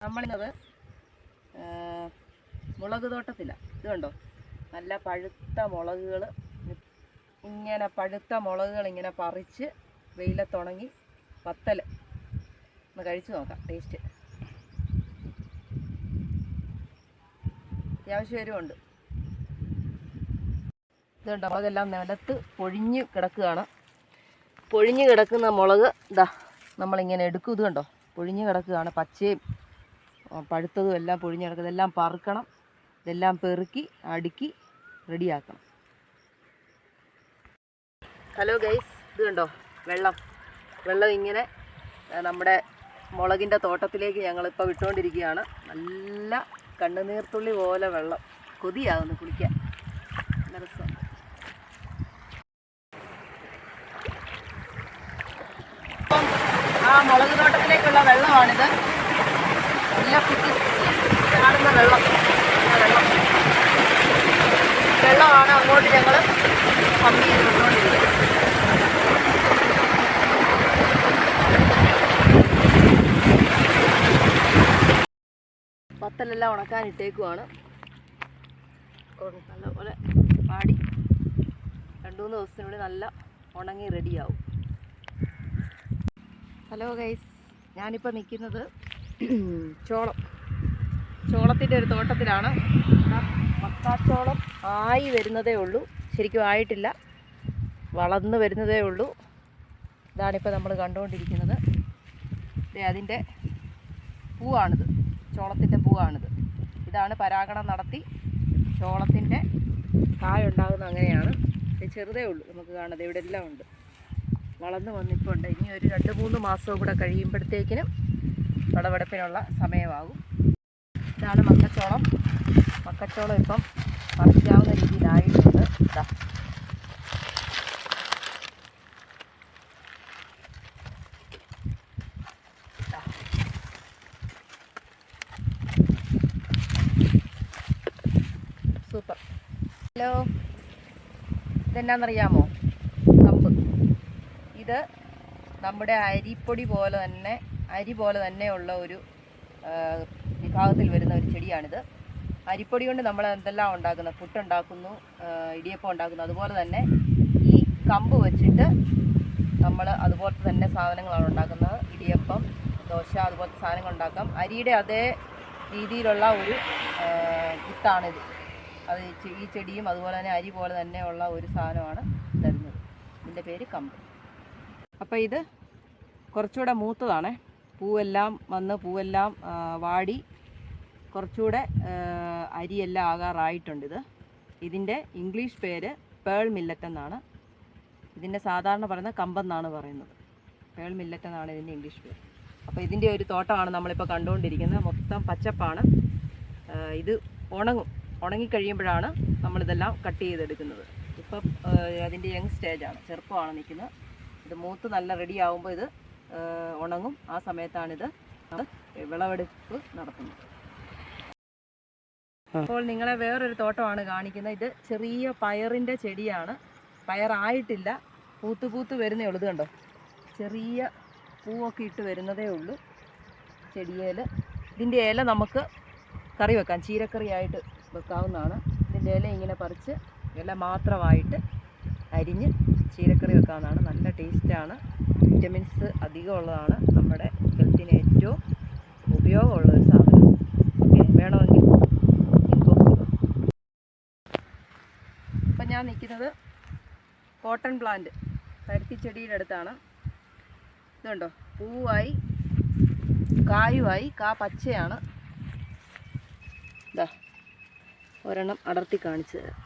നമ്മളിന്നത് മുളക് തോട്ടത്തിലാണ്. ഇത് കണ്ടോ, നല്ല പഴുത്ത മുളകുകൾ, ഇങ്ങനെ പഴുത്ത മുളകുകൾ ഇങ്ങനെ പറിച്ച് വെയിലത്തുണങ്ങി വത്തൽ ഒന്ന് കഴിച്ചു നോക്കാം. ടേസ്റ്റ് അത്യാവശ്യം എരിവുണ്ട്. ഇതുണ്ടോ, മുളകെല്ലാം നിലത്ത് പൊഴിഞ്ഞ് കിടക്കുകയാണ്. പൊഴിഞ്ഞ് കിടക്കുന്ന മുളക് ഇതാ നമ്മളിങ്ങനെ എടുക്കും. ഇത് കണ്ടോ, പൊഴിഞ്ഞ് കിടക്കുകയാണ്. പച്ചയും പഴുത്തതും എല്ലാം പൊഴിഞ്ഞ് കിടക്കുക. ഇതെല്ലാം പറുക്കണം, ഇതെല്ലാം പെറുക്കി അടുക്കി റെഡിയാക്കണം. ഹലോ ഗൈസ്, ഇത് കണ്ടോ വെള്ളം ഇങ്ങനെ നമ്മുടെ മുളകിൻ്റെ തോട്ടത്തിലേക്ക് ഞങ്ങളിപ്പോൾ വിട്ടുകൊണ്ടിരിക്കുകയാണ്. നല്ല കണ്ണുനീർത്തുള്ളി പോലെ വെള്ളം, കൊതിയാകുന്നു കുളിക്കാൻ. നല്ല രസമാണ്. അപ്പം ആ മുളക് തോട്ടത്തിലേക്കുള്ള വെള്ളമാണിത്. നല്ല കുത്തി ചാടുന്ന വെള്ളമാണ് അങ്ങോട്ട് ഞങ്ങൾ പമ്പ് ചെയ്ത് വിട്ടുകൊണ്ടിരിക്കുന്നത്. വത്തലെല്ലാം ഉണക്കാനിട്ടേക്കുവാണ്. നല്ലപോലെ പാടി 2-3 ദിവസത്തിനുള്ളിൽ നല്ല ഉണങ്ങി റെഡിയാവും. ഹലോ ഗൈസ്, ഞാനിപ്പോൾ നിൽക്കുന്നത് ചോളത്തിൻ്റെ ഒരു തോട്ടത്തിലാണ്. മക്കാച്ചോളം ആയി വരുന്നതേ ഉള്ളൂ, ശരിക്കും ആയിട്ടില്ല, വളർന്നു വരുന്നതേ ഉള്ളൂ. ഇതാണിപ്പോൾ നമ്മൾ കണ്ടുകൊണ്ടിരിക്കുന്നത്. അതിൻ്റെ പൂവാണിത്, ചോളത്തിൻ്റെ പൂവാണിത്. ഇതാണ് പരാഗണം നടത്തി ചോളത്തിൻ്റെ കായ ഉണ്ടാകുന്നത്. അങ്ങനെയാണ്. ഇത് ചെറുതേ ഉള്ളൂ, നമുക്ക് കാണുന്നത് ഇവിടെ എല്ലാം ഉണ്ട്, വളർന്നു വന്നിപ്പോൾ ഉണ്ട്. ഇനി ഒരു 2-3 മാസവും കൂടെ കഴിയുമ്പോഴത്തേക്കിനും വിളവെടുപ്പിനുള്ള സമയമാകും. ഇതാണ് മക്കച്ചോളം. മക്കച്ചോളം ഇപ്പം പറിക്കാവുന്ന രീതിയിലായിട്ടുണ്ട്. ഇതാ സൂപ്പർ. ഹലോ, ഇതെന്നാന്നറിയാമോ? കമ്പ്. ഇത് നമ്മുടെ അരി പോലെ തന്നെയുള്ള ഒരു വിഭാഗത്തിൽ വരുന്ന ഒരു ചെടിയാണിത്. അരിപ്പൊടി കൊണ്ട് നമ്മൾ എന്തെല്ലാം ഉണ്ടാക്കുന്നു, പുട്ടുണ്ടാക്കുന്നു, ഇടിയപ്പം ഉണ്ടാക്കുന്നു. അതുപോലെ തന്നെ ഈ കമ്പ് വെച്ചിട്ട് നമ്മൾ അതുപോലത്തെ തന്നെ സാധനങ്ങളാണ് ഉണ്ടാക്കുന്നത്. ഇടിയപ്പം, ദോശ, അതുപോലത്തെ സാധനങ്ങൾ ഉണ്ടാക്കാം. അരിയുടെ അതേ രീതിയിലുള്ള ഒരു വിത്താണിത്. അത് ഈ ചെടിയും അതുപോലെ തന്നെ അരി പോലെ തന്നെയുള്ള ഒരു സാധനമാണ് തരുന്നത്. ഇതിൻ്റെ പേര് കമ്പ്. അപ്പോൾ ഇത് കുറച്ചുകൂടെ മൂത്തതാണ്. പൂവെല്ലാം വാടി കുറച്ചുകൂടെ അരിയെല്ലാം ആകാറായിട്ടുണ്ട്. ഇതിൻ്റെ ഇംഗ്ലീഷ് പേര് പേൾ മില്ലറ്റ് എന്നാണ്. ഇതിൻ്റെ സാധാരണ പറയുന്നത് കമ്പെന്നാണ് പറയുന്നത്. പേൾ മില്ലറ്റ് എന്നാണ് ഇതിൻ്റെ ഇംഗ്ലീഷ് പേര്. അപ്പോൾ ഇതിൻ്റെ ഒരു തോട്ടമാണ് നമ്മളിപ്പോൾ കണ്ടുകൊണ്ടിരിക്കുന്നത്. മൊത്തം പച്ചപ്പാണ്. ഇത് ഉണങ്ങിക്കഴിയുമ്പോഴാണ് നമ്മളിതെല്ലാം കട്ട് ചെയ്തെടുക്കുന്നത്. ഇപ്പം അതിൻ്റെ യങ് സ്റ്റേജാണ്, ചെറുപ്പമാണ് നിൽക്കുന്നത്. ഇത് മൂത്ത് നല്ല റെഡി ആകുമ്പോൾ ഇത് ഉണങ്ങും. ആ സമയത്താണിത് വിളവെടുപ്പ് നടത്തുന്നത്. അപ്പോൾ നിങ്ങളെ വേറൊരു തോട്ടമാണ് കാണിക്കുന്നത്. ഇത് ചെറിയ പയറിൻ്റെ ചെടിയാണ്. പയറായിട്ടില്ല, പൂത്ത് വരുന്നേ ഉള്ളൂ. ഇത് കണ്ടോ, ചെറിയ പൂവൊക്കെ ഇട്ട് വരുന്നതേ ഉള്ളൂ ചെടിയേൽ. ഇതിൻ്റെ ഇല നമുക്ക് കറി വെക്കാം, ചീരക്കറിയായിട്ട് വെക്കാവുന്നതാണ്. ഇതിൻ്റെ ഇല ഇങ്ങനെ പറിച്ച് ഇല മാത്രമായിട്ട് അരിഞ്ഞ് ചീരക്കറി വെക്കാവുന്നതാണ്. നല്ല ടേസ്റ്റാണ്, വിറ്റമിൻസ് അധികമുള്ളതാണ്, നമ്മുടെ ഹെൽത്തിന് ഏറ്റവും ഉപയോഗമുള്ളൊരു സാധനം. ഓക്കെ, വേണമെങ്കിൽ ഇൻബോക്സിൽ. ഇപ്പം ഞാൻ നിൽക്കുന്നത് കോട്ടൺ പ്ലാന്റ് പരുത്തിച്ചെടിയുടെ അടുത്താണ്. ഇതുണ്ടോ, പൂവായി കായുമായി, പച്ചയാണ്. ഇതാ ഒരെണ്ണം അടർത്തി കാണിച്ചു തരാം.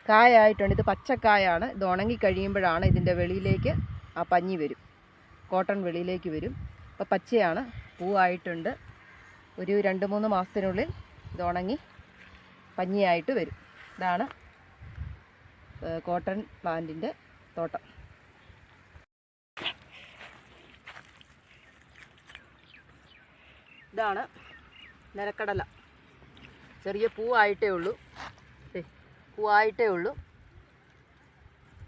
കായായിട്ടുണ്ട്. ഇത് പച്ചക്കായാണ്. ഇത് ഉണങ്ങിക്കഴിയുമ്പോഴാണ് ഇതിൻ്റെ വെളിയിലേക്ക് ആ പഞ്ഞി വരും, കോട്ടൺ വെളിയിലേക്ക് വരും. അപ്പോൾ പച്ചയാണ്, പൂവായിട്ടുണ്ട്. ഒരു 2-3 മാസത്തിനുള്ളിൽ ഇത് ഉണങ്ങി പഞ്ഞിയായിട്ട് വരും. ഇതാണ് കോട്ടൺ പ്ലാന്റിൻ്റെ തോട്ടം. ഇതാണ് നിലക്കടല. ചെറിയ പൂവായിട്ടേ ഉള്ളൂ.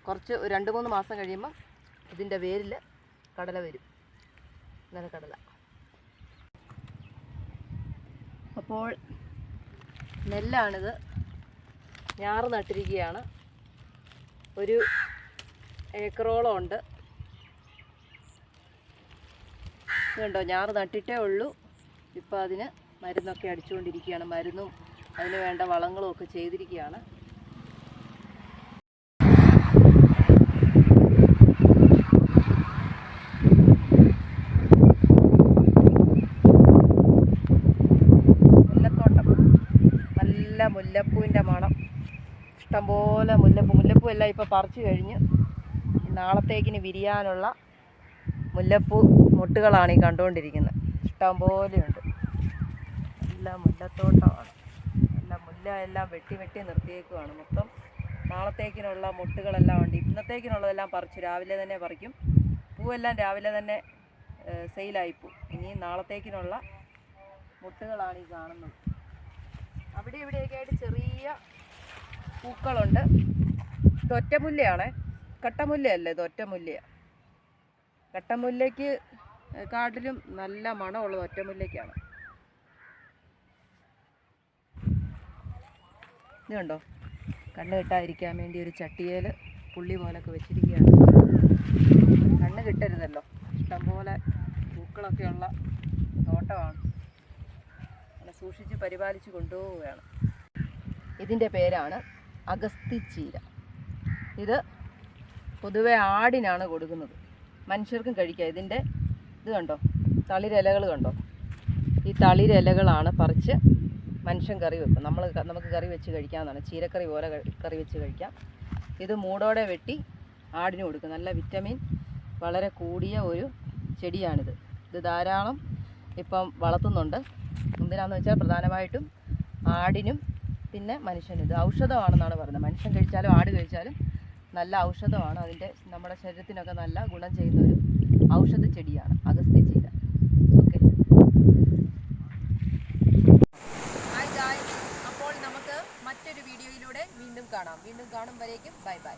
കുറച്ച് 2-3 മാസം കഴിയുമ്പോൾ ഇതിൻ്റെ വേരിൽ കടല വരും. നിലക്കടല. അപ്പോൾ നെല്ലാണിത്. ഞാറ് നട്ടിരിക്കുകയാണ്. ഒരു ഏക്കറോളം ഉണ്ട്. ഇതുണ്ടോ, ഞാറ് നട്ടിട്ടേ ഉള്ളൂ. ഇപ്പോൾ അതിന് മരുന്നൊക്കെ അടിച്ചുകൊണ്ടിരിക്കുകയാണ്. മരുന്നും അതിന് വേണ്ട വളങ്ങളും ഒക്കെ ചെയ്തിരിക്കുകയാണ്. മുല്ലത്തോട്ടം, നല്ല മുല്ലപ്പൂവിൻ്റെ മണം. ഇഷ്ടംപോലെ മുല്ലപ്പൂ എല്ലാം ഇപ്പോൾ പറിച്ചു കഴിഞ്ഞ് നാളത്തേക്കിന് വിരിയാനുള്ള മുല്ലപ്പൂ മൊട്ടുകളാണ് ഈ കണ്ടുകൊണ്ടിരിക്കുന്നത്. ഇഷ്ടംപോലെയുണ്ട്. നല്ല മുല്ലത്തോട്ടമാണ്. നല്ല മുല്ല എല്ലാം വെട്ടി നിർത്തിയേക്കുവാണ്. മൊത്തം നാളത്തേക്കിനുള്ള മൊട്ടുകളെല്ലാം ഉണ്ട്. ഇന്നത്തേക്കിനുള്ളതെല്ലാം പറിച്ചു, രാവിലെ തന്നെ പറിക്കും. പൂവെല്ലാം രാവിലെ തന്നെ സെയിലായിപ്പോവും. ഇനി നാളത്തേക്കിനുള്ള മൊട്ടുകളാണ് ഈ കാണുന്നത്. അവിടെ ഇവിടെയൊക്കെ ആയിട്ട് ചെറിയ പൂക്കളുണ്ട്. ഇത് ഒറ്റമുല്ലയാണ്, കട്ടമുല്ലയല്ല, ഇത് ഒറ്റമുല്ലയാണ്. കട്ടമുല്ലയ്ക്ക് കാട്ടിലും നല്ല മണമുള്ളത് ഒറ്റമുല്ലയ്ക്കാണ്. ഇത് കണ്ടോ, കണ്ണ് കിട്ടാതിരിക്കാൻ വേണ്ടി ഒരു ചട്ടിയേൽ പുള്ളി പോലൊക്കെ വെച്ചിരിക്കുകയാണ്. കണ്ണ് കിട്ടരുതല്ലോ. ഇഷ്ടംപോലെ പൂക്കളൊക്കെയുള്ള തോട്ടമാണ്. അങ്ങനെ സൂക്ഷിച്ച് പരിപാലിച്ച് കൊണ്ടുപോവുകയാണ്. ഇതിൻ്റെ പേരാണ് അഗസ്തിച്ചീര. ഇത് പൊതുവെ ആടിനാണ് കൊടുക്കുന്നത്. മനുഷ്യർക്കും കഴിക്കാം. ഇത് കണ്ടോ, തളിരിലകൾ കണ്ടോ. ഈ തളിരിലകളാണ് പറിച്ച് മനുഷ്യൻ കറി വെക്കും. നമുക്ക് കറി വെച്ച് കഴിക്കാവുന്നതാണ്. ചീരക്കറി പോലെ കറി വെച്ച് കഴിക്കാം. ഇത് മൂടോടെ വെട്ടി ആടിന് കൊടുക്കും. നല്ല വിറ്റമിൻ വളരെ കൂടിയ ഒരു ചെടിയാണിത്. ഇത് ധാരാളം ഇപ്പം വളർത്തുന്നുണ്ട്. എന്തിനാണെന്ന് വെച്ചാൽ പ്രധാനമായിട്ടും ആടിനും പിന്നെ മനുഷ്യനും. ഇത് ഔഷധമാണെന്നാണ് പറയുന്നത്. മനുഷ്യൻ കഴിച്ചാലും ആട് കഴിച്ചാലും നല്ല ഔഷധമാണ്. നമ്മുടെ ശരീരത്തിനൊക്കെ നല്ല ഗുണം ചെയ്യുന്ന ഒരു ഔഷധ ചെടിയാണ് അഗസ്ത്യചീര. Okay, hi guys. അപ്പോൾ നമുക്ക് മറ്റൊരു വീഡിയോയിലൂടെ വീണ്ടും കാണാം. വീണ്ടും കാണും വരേക്കും ബൈ ബൈ.